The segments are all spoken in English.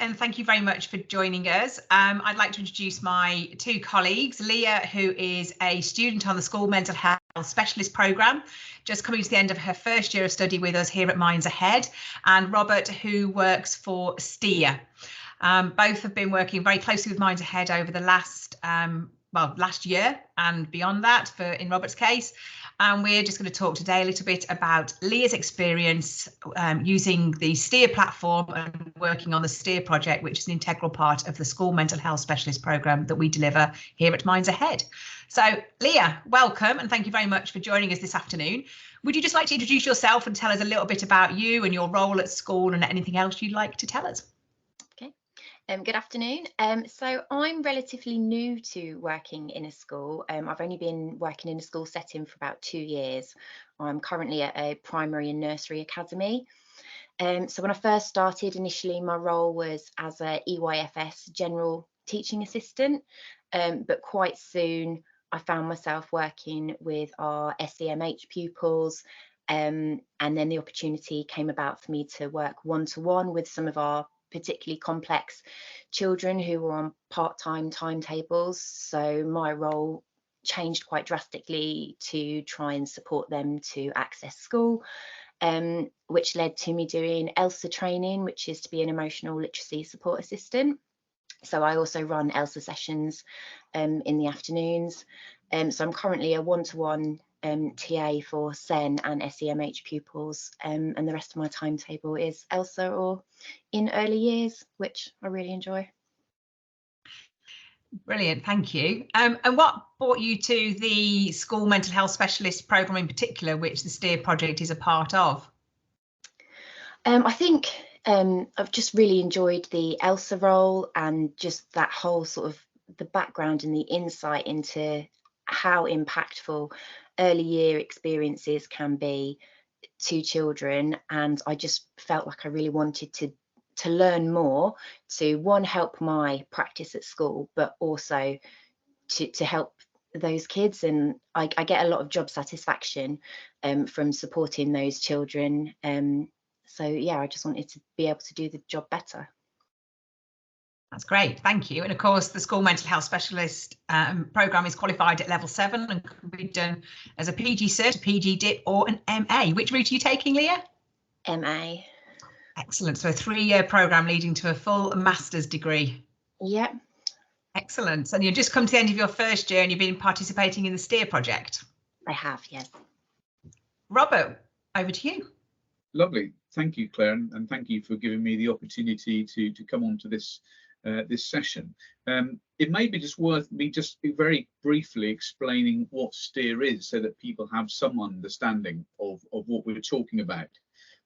And thank you very much for joining us. I'd like to introduce my two colleagues, Leah, who is a student on the School Mental Health Specialist Programme, just coming to the end of her first year of study with us here at Minds Ahead, and Robert, who works for STEER. Both have been working very closely with Minds Ahead over the last year and beyond that, in Robert's case. And we're just going to talk today a little bit about Leah's experience using the STEER platform and working on the STEER project, which is an integral part of the School Mental Health Specialist Programme that we deliver here at Minds Ahead. So Leah, welcome, and thank you very much for joining us this afternoon. Would you just like to introduce yourself and tell us a little bit about you and your role at school and anything else you'd like to tell us? Good afternoon. So I'm relatively new to working in a school. I've only been working in a school setting for about 2 years. I'm currently at a primary and nursery academy. So when I first started, initially my role was as a EYFS general teaching assistant, but quite soon I found myself working with our SEMH pupils, and then the opportunity came about for me to work one-to-one with some of our particularly complex children who were on part-time timetables. So my role changed quite drastically to try and support them to access school, which led to me doing ELSA training, which is to be an emotional literacy support assistant. So I also run ELSA sessions in the afternoons. So I'm currently a one-to-one TA for SEN and SEMH pupils, and the rest of my timetable is ELSA or in early years, which I really enjoy. Brilliant, thank you. And what brought you to the School Mental Health Specialist Programme in particular, which the STEER project is a part of? I think I've just really enjoyed the ELSA role and just that whole sort of the background and the insight into how impactful early year experiences can be to children. And I just felt like I really wanted to learn more to, one, help my practice at school, but also to help those kids. And I get a lot of job satisfaction from supporting those children. So yeah, I just wanted to be able to do the job better. That's great, thank you. And of course, the School Mental Health Specialist Programme is qualified at level 7 and can be done as a PG Cert, a PG DIP or an MA. Which route are you taking, Leah? MA. Excellent, so a 3-year programme leading to a full master's degree. Yep. Excellent, and you've just come to the end of your first year and you've been participating in the STEER project. I have, yes. Robert, over to you. Lovely, thank you, Claire, and thank you for giving me the opportunity to come on to this this session. It may be just worth me just very briefly explaining what STEER is so that people have some understanding of what we're talking about.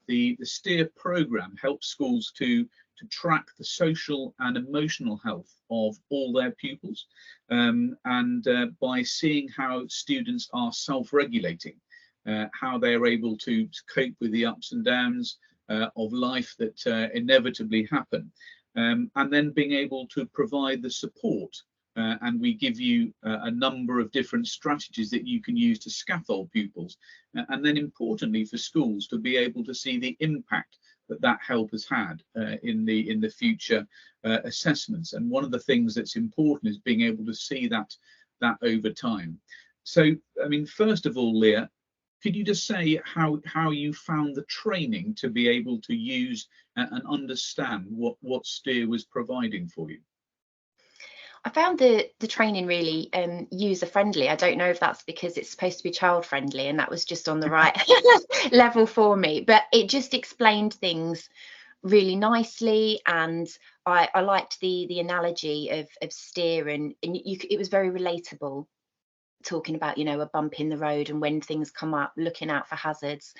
The STEER programme helps schools to track the social and emotional health of all their pupils, and by seeing how students are self-regulating, how they're able to cope with the ups and downs of life that inevitably happen, and then being able to provide the support. And we give you a number of different strategies that you can use to scaffold pupils, and then importantly for schools to be able to see the impact that help has had in the future assessments. And one of the things that's important is being able to see that over time. So, I mean, first of all, Leah, could you just say how you found the training to be able to use and understand what STEER was providing for you? I found the training really user friendly. I don't know if that's because it's supposed to be child friendly and that was just on the right level for me, but it just explained things really nicely. And I liked the analogy of STEER, and it was very relatable, talking about, you know, a bump in the road and when things come up, looking out for hazards.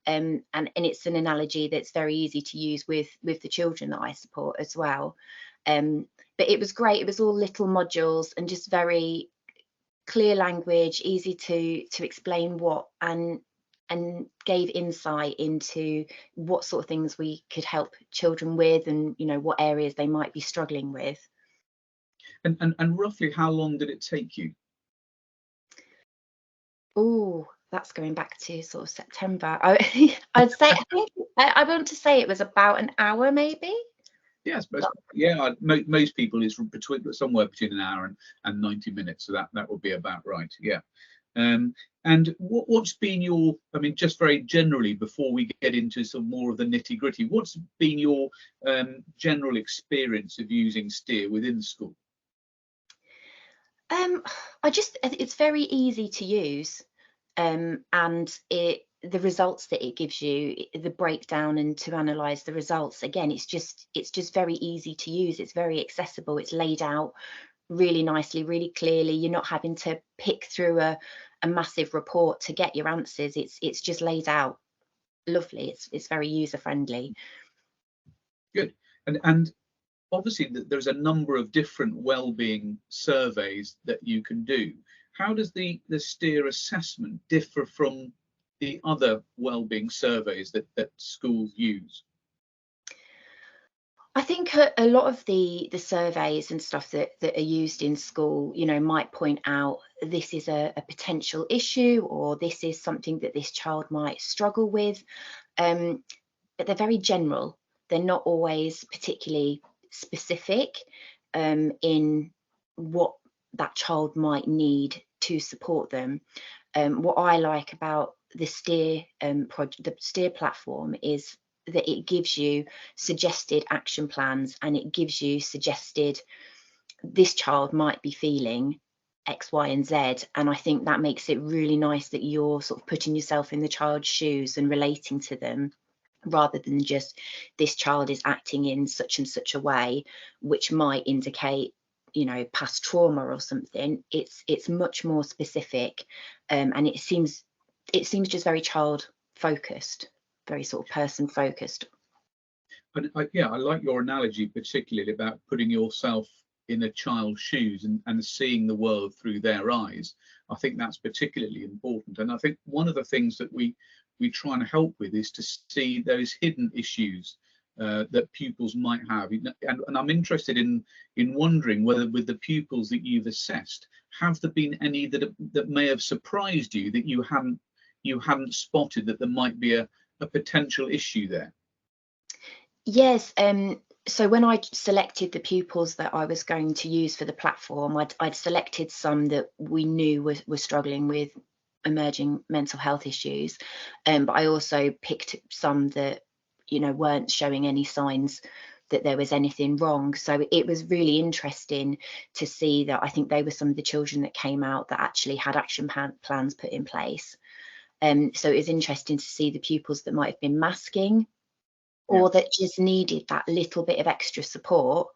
And it's an analogy that's very easy to use with the children that I support as well. But it was great. It was all little modules and just very clear language, easy to explain what, and gave insight into what sort of things we could help children with, and you know what areas they might be struggling with. And roughly how long did it take you? Oh, that's going back to sort of September. I'd say, I think I want to say it was about an hour, maybe. Yes, yeah, most people is somewhere between an hour and 90 minutes, so that would be about right. Yeah. And what's been your, I mean, just very generally before we get into some more of the nitty gritty, what's been your general experience of using steer within school? It's very easy to use, and the results that it gives you, the breakdown and to analyze the results, again, it's just very easy to use. It's very accessible. It's laid out really nicely, really clearly. You're not having to pick through a massive report to get your answers. It's just laid out lovely. It's very user friendly. Good. And obviously there's a number of different well-being surveys that you can do. How does the STEER assessment differ from the other well-being surveys that schools use? I think a lot of the surveys and stuff that are used in school, you know, might point out this is a potential issue, or this is something that this child might struggle with. But they're very general. They're not always particularly specific in what that child might need to support them. What I like about the STEER platform is that it gives you suggested action plans, and it gives you suggested, this child might be feeling X, Y, and Z. And I think that makes it really nice that you're sort of putting yourself in the child's shoes and relating to them, rather than just, this child is acting in such and such a way, which might indicate, you know, past trauma or something. It's much more specific, and it seems just very child focused, very sort of person focused. And yeah, I like your analogy, particularly about putting yourself in a child's shoes and seeing the world through their eyes. I think that's particularly important. And I think one of the things that we try and help with is to see those hidden issues that pupils might have. And I'm interested in wondering whether, with the pupils that you've assessed, have there been any that may have surprised you, that you hadn't spotted, that there might be a potential issue there? Yes, so when I selected the pupils that I was going to use for the platform, I'd selected some that we knew were struggling with emerging mental health issues, but I also picked some that, you know, weren't showing any signs that there was anything wrong. So it was really interesting to see that. I think they were some of the children that came out that actually had action plans put in place. So it was interesting to see the pupils that might have been masking, or that just needed that little bit of extra support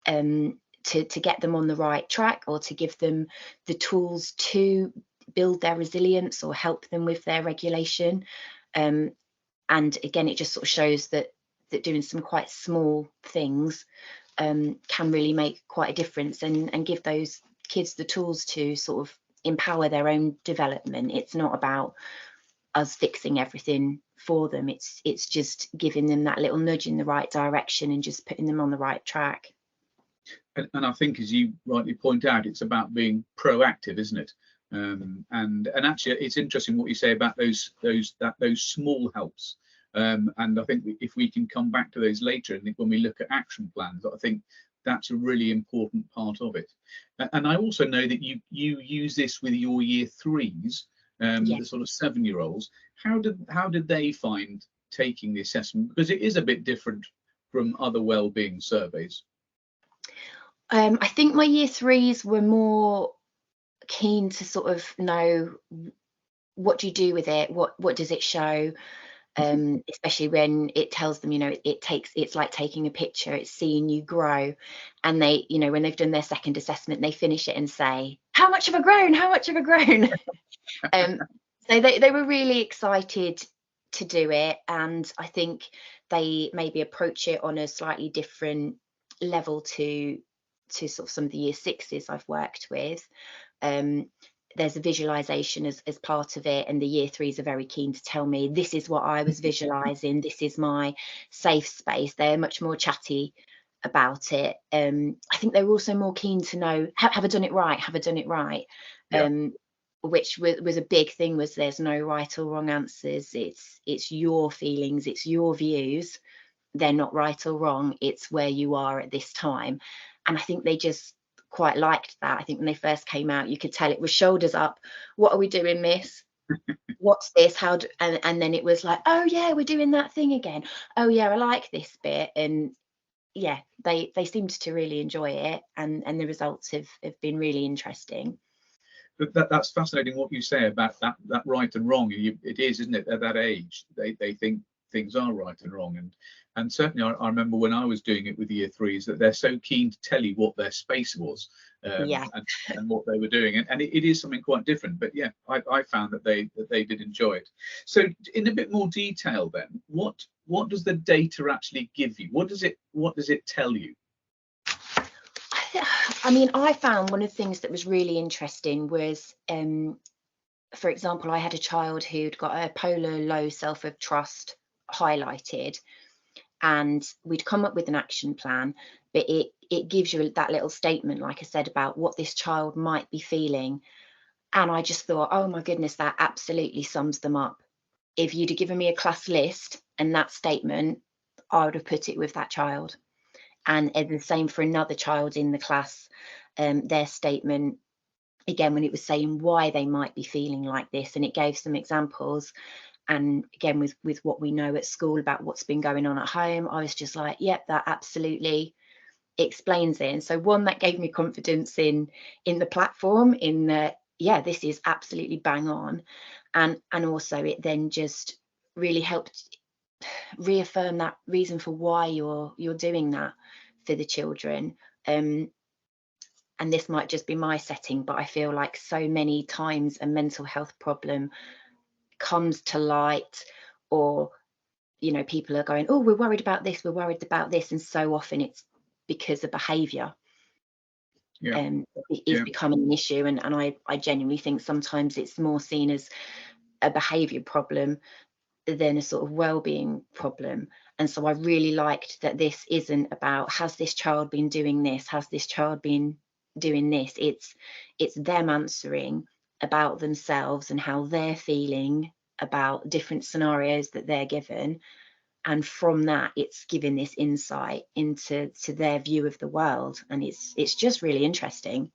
to get them on the right track, or to give them the tools to build their resilience or help them with their regulation. And again, it just sort of shows that doing some quite small things can really make quite a difference, and give those kids the tools to sort of empower their own development. It's not about us fixing everything for them. It's just giving them that little nudge in the right direction and just putting them on the right track. And I think, as you rightly point out, it's about being proactive, isn't it? And actually, it's interesting what you say about those small helps. And I think if we can come back to those later, and when we look at action plans, I think that's a really important part of it. And I also know that you use this with your year threes, Yes. the sort of 7-year-olds. How did they find taking the assessment? Because it is a bit different from other wellbeing surveys. I think my year threes were more keen to sort of know, what do you do with it? What does it show? Especially when it tells them, you know, it's like taking a picture, it's seeing you grow. And they, you know, when they've done their second assessment, they finish it and say, how much have I grown? How much have I grown? So they were really excited to do it. And I think they maybe approach it on a slightly different level to sort of some of the year sixes I've worked with. There's a visualization as part of it, and the year threes are very keen to tell me, this is what I was visualizing, this is my safe space. They're much more chatty about it. I think they were also more keen to know, have I done it right? Have I done it right? Yeah. Which was a big thing, was there's no right or wrong answers. It's your feelings, it's your views. they're not right or wrong, it's where you are at this time. And I think they just quite liked that. I think when they first came out, you could tell it was shoulders up. What are we doing, miss? What's this? And then it was like, oh yeah, we're doing that thing again. Oh yeah, I like this bit. And yeah, they seemed to really enjoy it, and the results have been really interesting. But that's fascinating what you say about that right and wrong. It is, isn't it? At that age, they think things are right and wrong, and certainly I remember when I was doing it with year threes that they're so keen to tell you what their space was, Yeah. and what they were doing, and it is something quite different. But yeah, I found that they did enjoy it. So in a bit more detail, then, what does the data actually give you? What does it tell you? I mean, I found one of the things that was really interesting was, for example, I had a child who'd got a polar low self of trust highlighted, and we'd come up with an action plan, but it gives you that little statement, like I said, about what this child might be feeling. And I just thought, oh my goodness, that absolutely sums them up. If you'd have given me a class list and that statement, I would have put it with that child. And the same for another child in the class, their statement, again, when it was saying why they might be feeling like this, and it gave some examples. And again, with what we know at school about what's been going on at home, I was just like, yep, that absolutely explains it. And so one, that gave me confidence in the platform, in that, yeah, this is absolutely bang on. And also it then just really helped reaffirm that reason for why you're doing that for the children. And this might just be my setting, but I feel like so many times a mental health problem comes to light, or people are going, oh, we're worried about this, and so often it's because of behavior. Yeah. It is becoming an issue, and I genuinely think sometimes it's more seen as a behavior problem than a sort of well-being problem. And so I really liked that this isn't about, has this child been doing this, has this child been doing this. It's them answering about themselves and how they're feeling about different scenarios that they're given, and from that it's giving this insight into their view of the world. And it's just really interesting.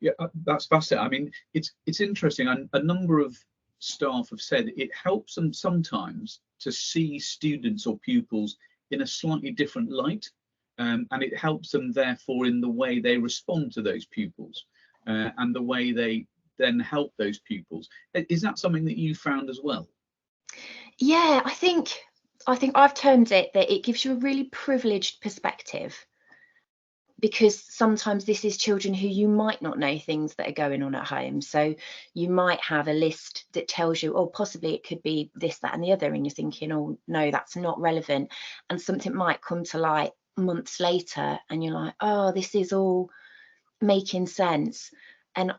Yeah, that's fascinating. I mean, it's interesting. And a number of staff have said it helps them sometimes to see students or pupils in a slightly different light, and it helps them therefore in the way they respond to those pupils, and the way they then help those pupils. Is that something that you found as well? Yeah, I think I've termed it that it gives you a really privileged perspective, because sometimes this is children who you might not know things that are going on at home. So you might have a list that tells you, oh, possibly it could be this, that, and the other, and you're thinking, oh no, that's not relevant. And something might come to light months later, and you're like, oh, this is all making sense. And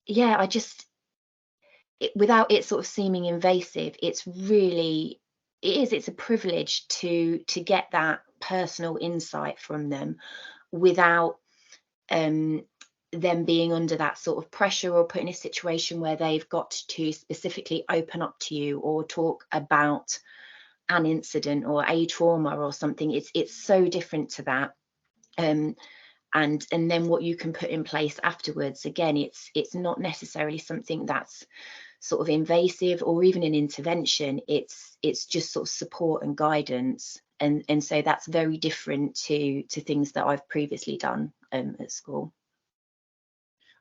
yeah, without it sort of seeming invasive, it's a privilege to get that personal insight from them without them being under that sort of pressure or put in a situation where they've got to specifically open up to you or talk about an incident or a trauma or something. It's so different to that. And then what you can put in place afterwards, again, it's not necessarily something that's sort of invasive or even an intervention. It's just sort of support and guidance, and so that's very different to things that I've previously done at school.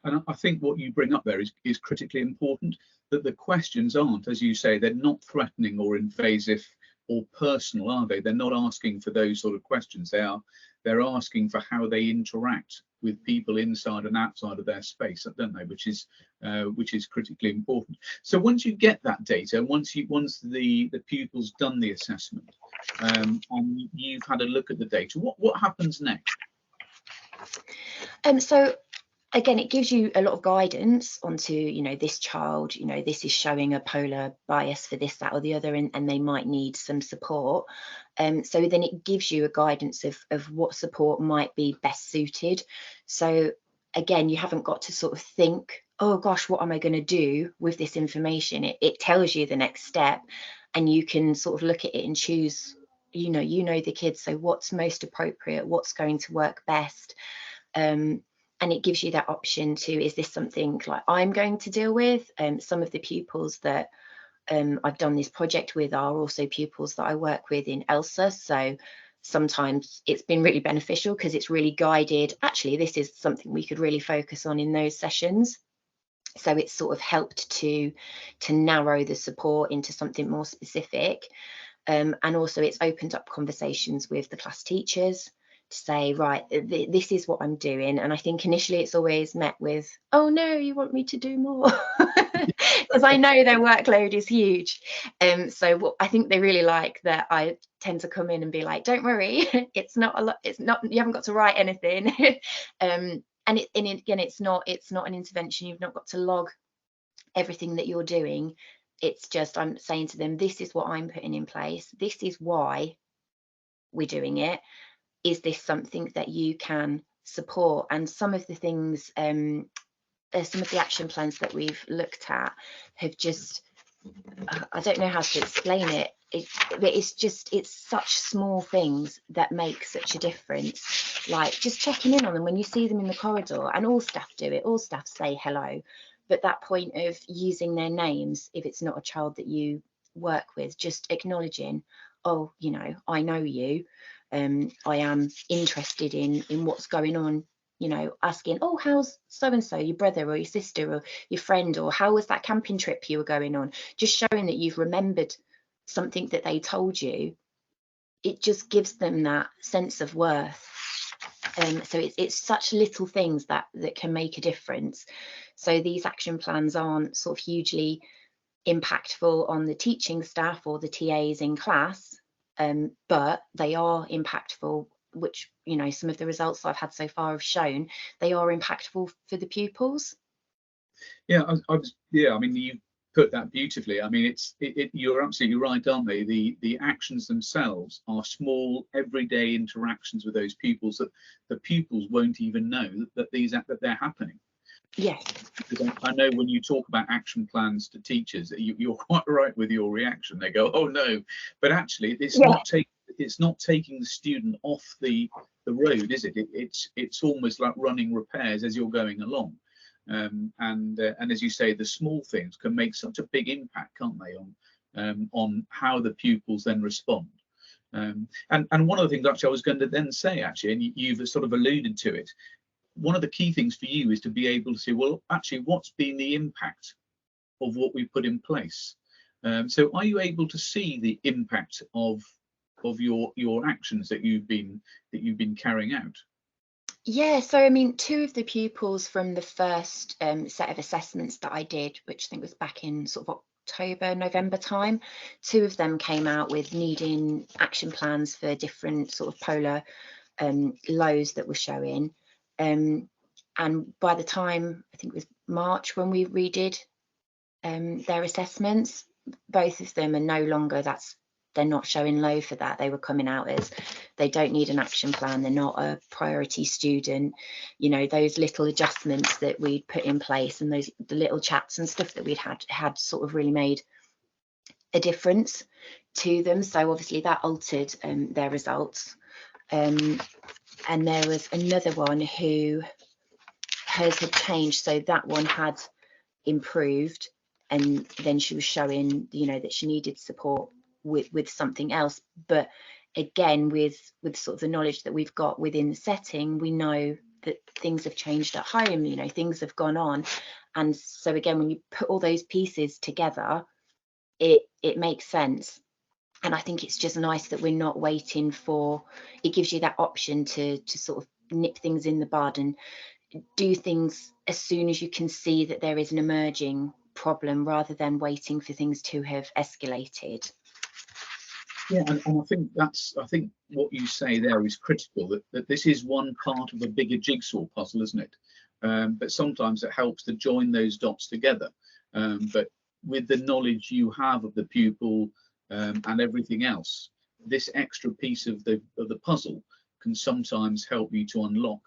And I think what you bring up there is critically important, that the questions aren't, as you say, they're not threatening or invasive or personal, are they? They're not asking for those sort of questions. They're asking for how they interact with people inside and outside of their space, don't they? Which is critically important. So once you get that data, once the pupil's done the assessment, and you've had a look at the data, what happens next? So again, it gives you a lot of guidance onto, this child, this is showing a polar bias for this, that, or the other, and they might need some support. So then it gives you a guidance of what support might be best suited. So again, you haven't got to sort of think, oh gosh, what am I going to do with this information? It tells you the next step, and you can sort of look at it and choose you know the kids, so what's most appropriate, what's going to work best. And it gives you that option to, is this something like I'm going to deal with? Some of the pupils that I've done this project with are also pupils that I work with in ELSA, so sometimes it's been really beneficial because it's really guided, actually this is something we could really focus on in those sessions. So it's sort of helped to narrow the support into something more specific. And also it's opened up conversations with the class teachers to say, right, this is what I'm doing. And I think initially it's always met with, oh no, you want me to do more? Because I know their workload is huge. So what I think they really like that I tend to come in and be like, don't worry, it's not a lot, it's not, you haven't got to write anything. And again, it's not an intervention, you've not got to log everything that you're doing. It's just, I'm saying to them, this is what I'm putting in place, this is why we're doing it, is this something that you can support? And some of the things, some of the action plans that we've looked at have just, I don't know how to explain it. It's such small things that make such a difference. Like just checking in on them when you see them in the corridor, and all staff do it, all staff say hello. But that point of using their names, if it's not a child that you work with, just acknowledging, oh, you know, I know you, I am interested in what's going on, you know, asking, oh, how's so and so, your brother or your sister or your friend, or how was that camping trip you were going on? Just showing that you've remembered something that they told you, it just gives them that sense of worth. So it's such little things that can make a difference. So these action plans aren't sort of hugely impactful on the teaching staff or the TAs in class, but they are impactful, which, you know, some of the results I've had so far have shown they are impactful for the pupils. Yeah, I mean, you put that beautifully. I mean, you're absolutely right, aren't they? The actions themselves are small, everyday interactions with those pupils that the pupils won't even know that they're happening. Yes. Because I know when you talk about action plans to teachers, you're quite right with your reaction. They go, "Oh no," but actually, it's not taking the student off the road, is it? It's almost like running repairs as you're going along. And as you say, the small things can make such a big impact, can't they, on how the pupils then respond. And one of the things actually I was going to then say, actually, and you've sort of alluded to it, one of the key things for you is to be able to say, well, actually, what's been the impact of what we put in place? So are you able to see the impact of your actions that you've been carrying out? Yeah, so I mean, two of the pupils from the first set of assessments that I did, which I think was back in sort of October, November time, two of them came out with needing action plans for different sort of polar lows that were showing. And by the time, I think it was March when we redid their assessments, both of them are no longer, they're not showing low for that. They were coming out as they don't need an action plan, they're not a priority student. You know, those little adjustments that we'd put in place and the little chats and stuff that we'd had sort of really made a difference to them. So obviously that altered their results. And there was another one who hers had changed, so that one had improved, and then she was showing, you know, that she needed support with something else. But again, with sort of the knowledge that we've got within the setting, we know that things have changed at home, you know, things have gone on. And so again, when you put all those pieces together, it makes sense. And I think it's just nice that we're not waiting for, it gives you that option to sort of nip things in the bud and do things as soon as you can see that there is an emerging problem, rather than waiting for things to have escalated. Yeah, and I think what you say there is critical, that this is one part of a bigger jigsaw puzzle, isn't it? But sometimes it helps to join those dots together. But with the knowledge you have of the pupil and everything else, this extra piece of the puzzle can sometimes help you to unlock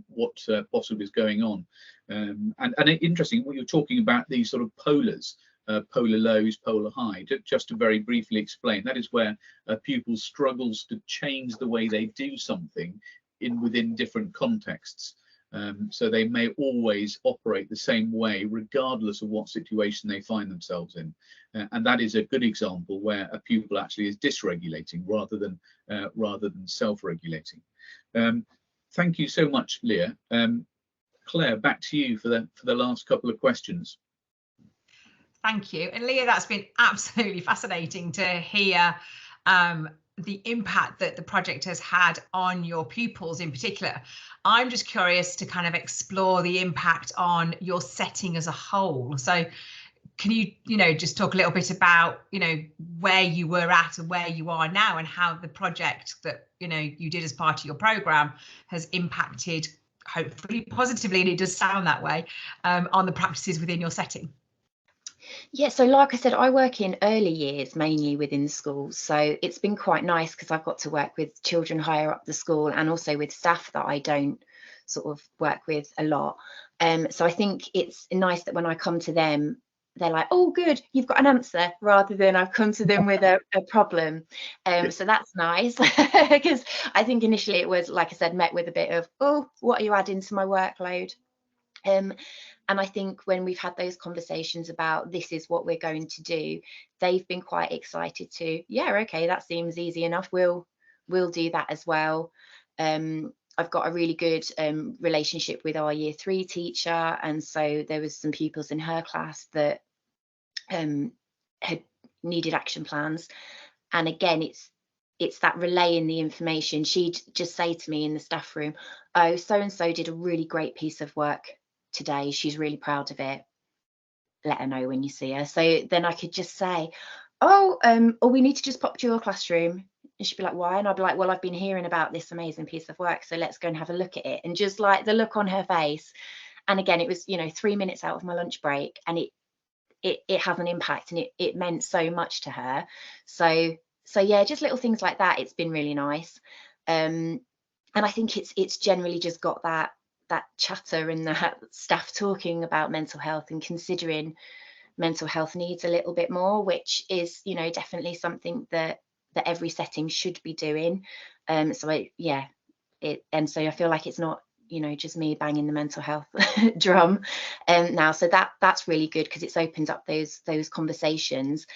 what possibly is going on. And interesting, what you're talking about, these sort of polars. polar lows, polar high. Just to very briefly explain, that is where a pupil struggles to change the way they do something within different contexts. So they may always operate the same way regardless of what situation they find themselves in, and that is a good example where a pupil actually is dysregulating rather than self-regulating. Thank you so much, Leah. Claire, back to you for the last couple of questions. Thank you. And Leah, that's been absolutely fascinating to hear the impact that the project has had on your pupils in particular. I'm just curious to kind of explore the impact on your setting as a whole. So can you, just talk a little bit about, where you were at and where you are now, and how the project that, you did as part of your programme has impacted, hopefully positively, and it does sound that way, on the practices within your setting? Yeah, so like I said, I work in early years mainly within schools, so it's been quite nice because I've got to work with children higher up the school and also with staff that I don't sort of work with a lot. So I think it's nice that when I come to them, they're like, oh good, you've got an answer, rather than I've come to them with a problem. So that's nice, because I think initially it was, like I said, met with a bit of, oh, what are you adding to my workload? And I think when we've had those conversations about this is what we're going to do, they've been quite excited to, yeah, okay, that seems easy enough. We'll do that as well. I've got a really good relationship with our year 3 teacher, and so there was some pupils in her class that had needed action plans. And again, it's that relaying the information. She'd just say to me in the staff room, oh, so and so did a really great piece of work today, she's really proud of it, let her know when you see her. So then I could just say, oh, we need to just pop to your classroom. And she'd be like, why? And I'd be like, well, I've been hearing about this amazing piece of work, so let's go and have a look at it. And just like the look on her face, and again, it was 3 minutes out of my lunch break, and it has an impact, and it meant so much to her. So yeah, just little things like that. It's been really nice, and I think it's generally just got that chatter and that staff talking about mental health and considering mental health needs a little bit more, which is definitely something that every setting should be doing. So I feel like it's not just me banging the mental health drum now. So that's really good, because it's opened up those conversations.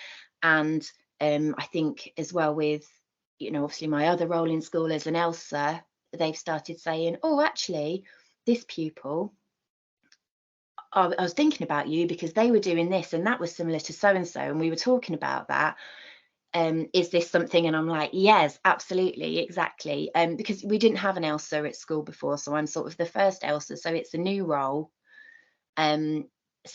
And I think as well with obviously my other role in school as an ELSA, they've started saying, oh, actually this pupil, I was thinking about you because they were doing this and that was similar to so and so, and we were talking about that. Is this something? And I'm like, yes, absolutely, exactly. Because we didn't have an ELSA at school before, so I'm sort of the first ELSA, so it's a new role. So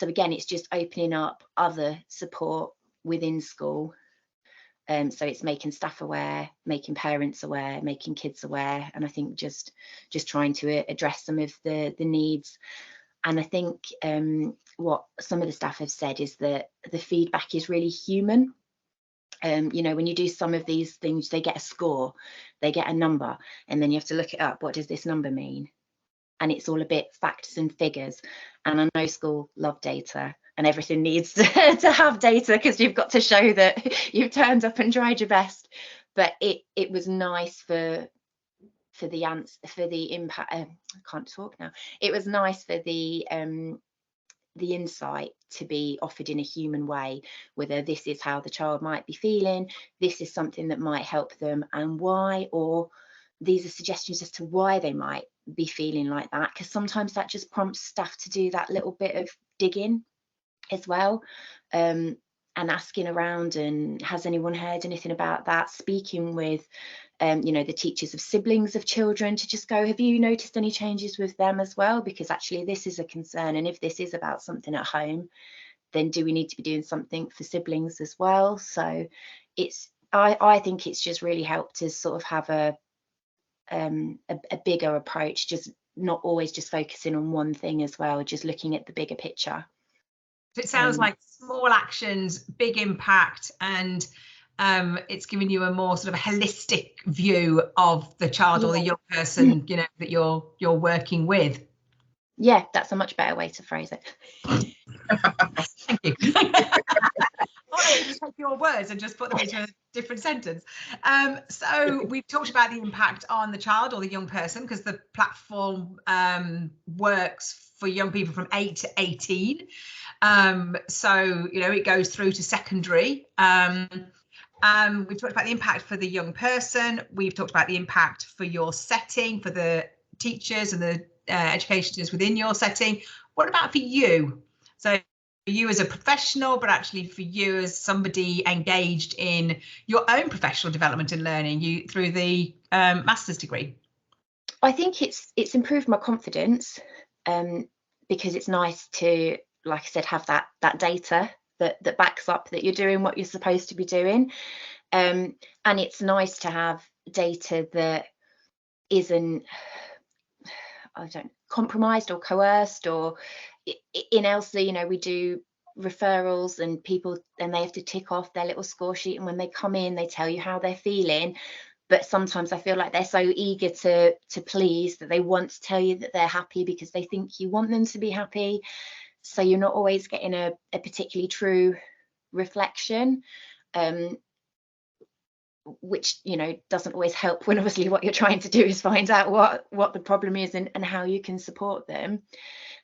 again, it's just opening up other support within school. So it's making staff aware, making parents aware, making kids aware, and I think just trying to address some of the needs. And I think what some of the staff have said is that the feedback is really human. When you do some of these things, they get a score, they get a number, and then you have to look it up. What does this number mean? And it's all a bit facts and figures. And I know school love data, and everything needs to have data, because you've got to show that you've turned up and tried your best. But it was nice for the impact. I can't talk now. It was nice for the insight to be offered in a human way, whether this is how the child might be feeling, this is something that might help them, and why, or these are suggestions as to why they might be feeling like that, because sometimes that just prompts staff to do that little bit of digging as well, and asking around, and has anyone heard anything about that, speaking with the teachers of siblings of children to just go, have you noticed any changes with them as well, because actually this is a concern, and if this is about something at home, then do we need to be doing something for siblings as well? So it's I think it's just really helped to sort of have a bigger approach, just not always just focusing on one thing as well, just looking at the bigger picture. It sounds like small actions, big impact, and it's giving you a more sort of holistic view of the child or the young person, that you're working with. Yeah, that's a much better way to phrase it. Thank you. no, just take your words and just put them into a different sentence. So we've talked about the impact on the child or the young person, because the platform works for young people from 8 to 18. So, you know, it goes through to secondary. We've talked about the impact for the young person. We've talked about the impact for your setting, for the teachers and the educators within your setting. What about for you? So for you as a professional, but actually for you as somebody engaged in your own professional development and learning, you through the master's degree. I think it's improved my confidence, because it's nice to, like I said, have that data that backs up that you're doing what you're supposed to be doing, and it's nice to have data that isn't, I don't, compromised or coerced. Or in ELSA, you know, we do referrals and people, and they have to tick off their little score sheet, and when they come in they tell you how they're feeling, but sometimes I feel like they're so eager to please that they want to tell you that they're happy because they think you want them to be happy, so you're not always getting a particularly true reflection, which, you know, doesn't always help when obviously what you're trying to do is find out what the problem is and how you can support them.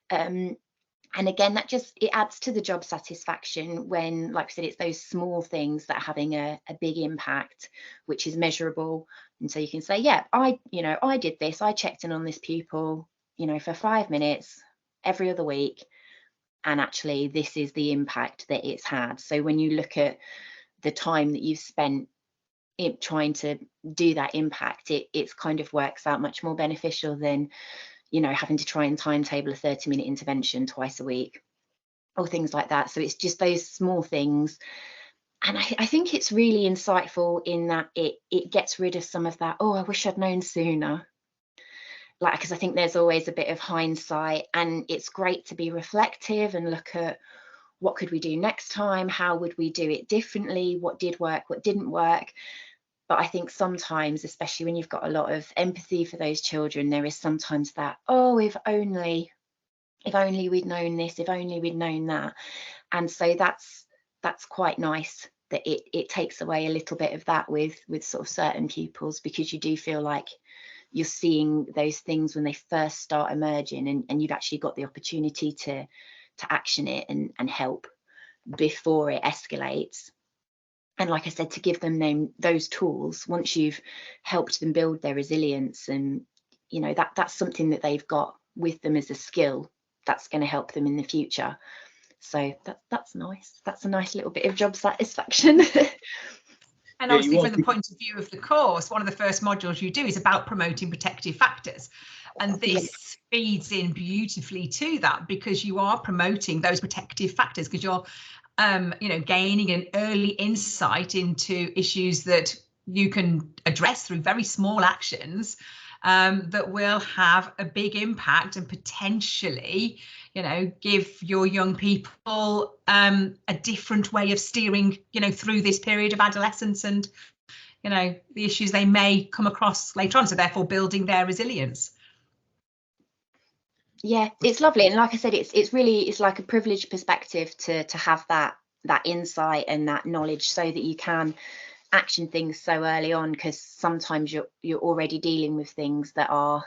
And again, that just, it adds to the job satisfaction when, like I said, it's those small things that are having a big impact, which is measurable. And so you can say, yeah, I did this, I checked in on this pupil, you know, for 5 minutes every other week, and actually this is the impact that it's had. So when you look at the time that you've spent trying to do that impact, it's kind of works out much more beneficial than, you know, having to try and timetable a 30-minute intervention twice a week or things like that. So it's just those small things. And I think it's really insightful in that it gets rid of some of that, oh, I wish I'd known sooner. Like, because I think there's always a bit of hindsight, and it's great to be reflective and look at what could we do next time? How would we do it differently? What did work? What didn't work? But I think sometimes, especially when you've got a lot of empathy for those children, there is sometimes that, oh, if only we'd known this, if only we'd known that. And so that's quite nice that it takes away a little bit of that with sort of certain pupils, because you do feel like you're seeing those things when they first start emerging, and you've actually got the opportunity to action it and help before it escalates. And like I said, to give them those tools once you've helped them build their resilience, and you know, that's something that they've got with them as a skill that's going to help them in the future. So that's nice. That's a nice little bit of job satisfaction. And obviously, from the point of view of the course, one of the first modules you do is about promoting protective factors. And this feeds in beautifully to that, because you are promoting those protective factors, because you're you know, gaining an early insight into issues that you can address through very small actions that will have a big impact, and potentially, you know, give your young people a different way of steering, you know, through this period of adolescence and, you know, the issues they may come across later on. So therefore building their resilience. Yeah, it's lovely. And like I said, it's really, it's like a privileged perspective to have that insight and that knowledge, so that you can action things so early on, because sometimes you're already dealing with things that are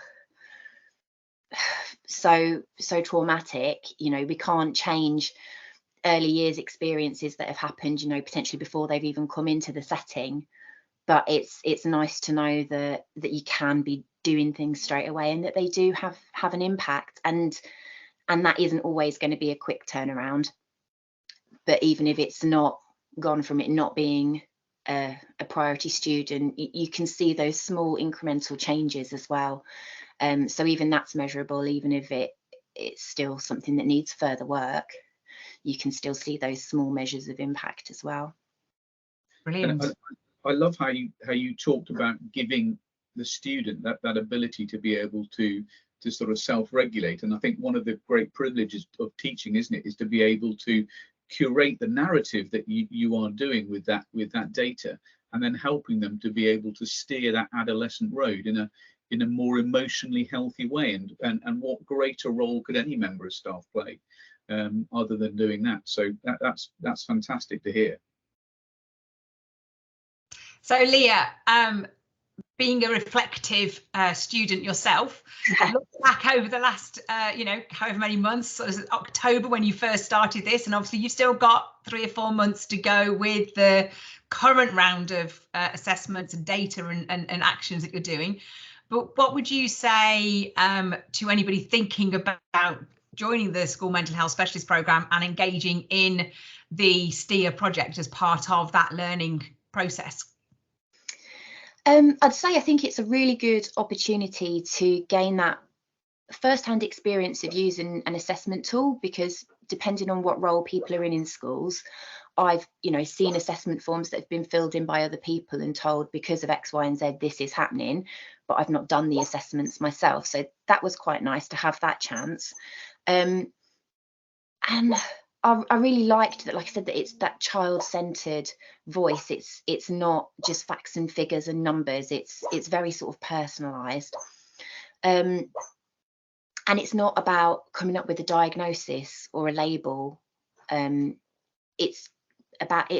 so traumatic. You know, we can't change early years experiences that have happened, you know, potentially before they've even come into the setting, but it's nice to know that you can be doing things straight away, and that they do have an impact, and that isn't always going to be a quick turnaround. But even if it's not gone from it not being a priority student, you can see those small incremental changes as well. So even that's measurable, even if it's still something that needs further work, you can still see those small measures of impact as well. Brilliant. I love how you talked about giving the student that ability to be able to sort of self-regulate. And I think one of the great privileges of teaching, isn't it, is to be able to curate the narrative that you are doing with that data, and then helping them to be able to steer that adolescent road in a more emotionally healthy way. And what greater role could any member of staff play other than doing that? So that's fantastic to hear. So Leah, being a reflective student yourself, look back over the last, however many months, so was it October when you first started this, and obviously you've still got 3 or 4 months to go with the current round of assessments and data and actions that you're doing. But what would you say to anybody thinking about joining the School Mental Health Specialist Programme and engaging in the STEER project as part of that learning process? I'd say I think it's a really good opportunity to gain that first-hand experience of using an assessment tool, because depending on what role people are in schools, I've seen assessment forms that have been filled in by other people and told because of X, Y, and Z this is happening, but I've not done the assessments myself. So that was quite nice to have that chance. And I really liked that, like I said, that it's that child-centered voice. It's not just facts and figures and numbers. It's very sort of personalized. And it's not about coming up with a diagnosis or a label. It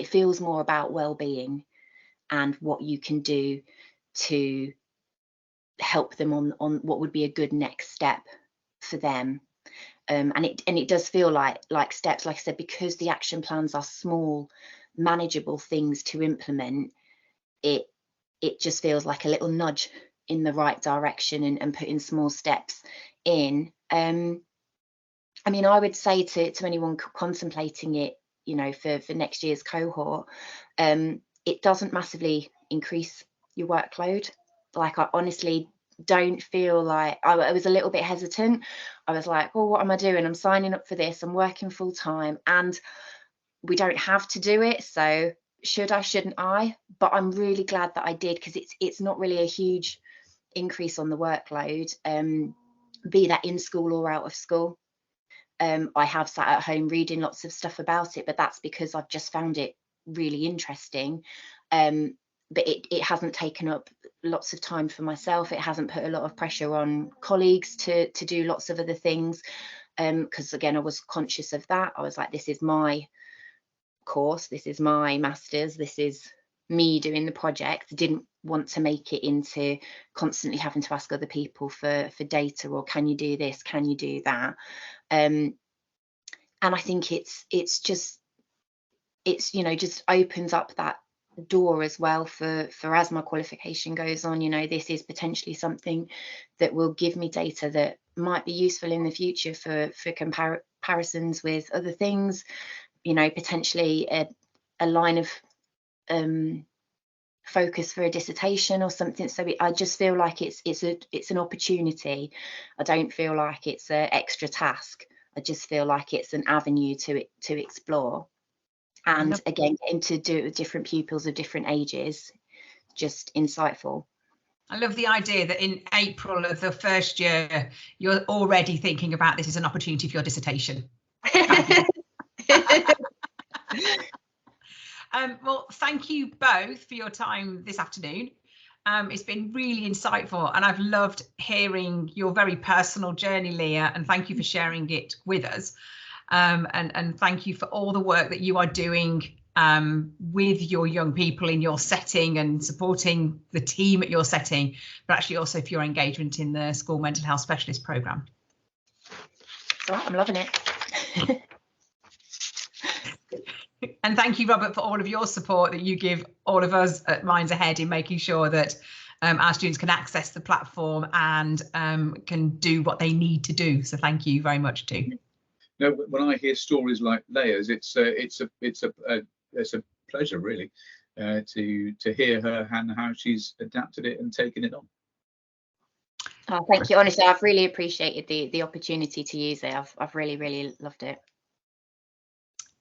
feels more about well-being and what you can do to help them on what would be a good next step for them. And it does feel like steps, like I said, because the action plans are small, manageable things to implement. It just feels like a little nudge in the right direction and putting small steps in. I mean, I would say to anyone contemplating it, for next year's cohort, it doesn't massively increase your workload. Like, I honestly don't feel like I was a little bit hesitant. I was like, well, what am I doing? I'm signing up for this, I'm working full time, and we don't have to do it. So shouldn't I? But I'm really glad that I did, because it's not really a huge increase on the workload, be that in school or out of school. I have sat at home reading lots of stuff about it, but that's because I've just found it really interesting. But it hasn't taken up lots of time for myself. It hasn't put a lot of pressure on colleagues to do lots of other things. Because again, I was conscious of that. I was like, this is my course, this is my master's, this is me doing the project. Didn't want to make it into constantly having to ask other people for data, or can you do this, can you do that? And I think it's just opens up that door as well for as my qualification goes on. This is potentially something that will give me data that might be useful in the future for comparisons with other things, potentially a line of focus for a dissertation or something. So I just feel like it's an opportunity. I don't feel like it's an extra task. I just feel like it's an avenue to explore. And again, getting to do it with different pupils of different ages, just insightful. I love the idea that in April of the first year, you're already thinking about this as an opportunity for your dissertation. Well, thank you both for your time this afternoon. It's been really insightful, and I've loved hearing your very personal journey, Leah, and thank you for sharing it with us. And thank you for all the work that you are doing with your young people in your setting and supporting the team at your setting, but actually also for your engagement in the School Mental Health Specialist Programme. So I'm loving it. And thank you, Robert, for all of your support that you give all of us at Minds Ahead in making sure that our students can access the platform and can do what they need to do. So thank you very much too. No, when I hear stories like Leah's, it's a pleasure really to hear her and how she's adapted it and taken it on. Oh, thank you. Honestly, I've really appreciated the opportunity to use it. I've really loved it.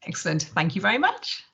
Excellent. Thank you very much.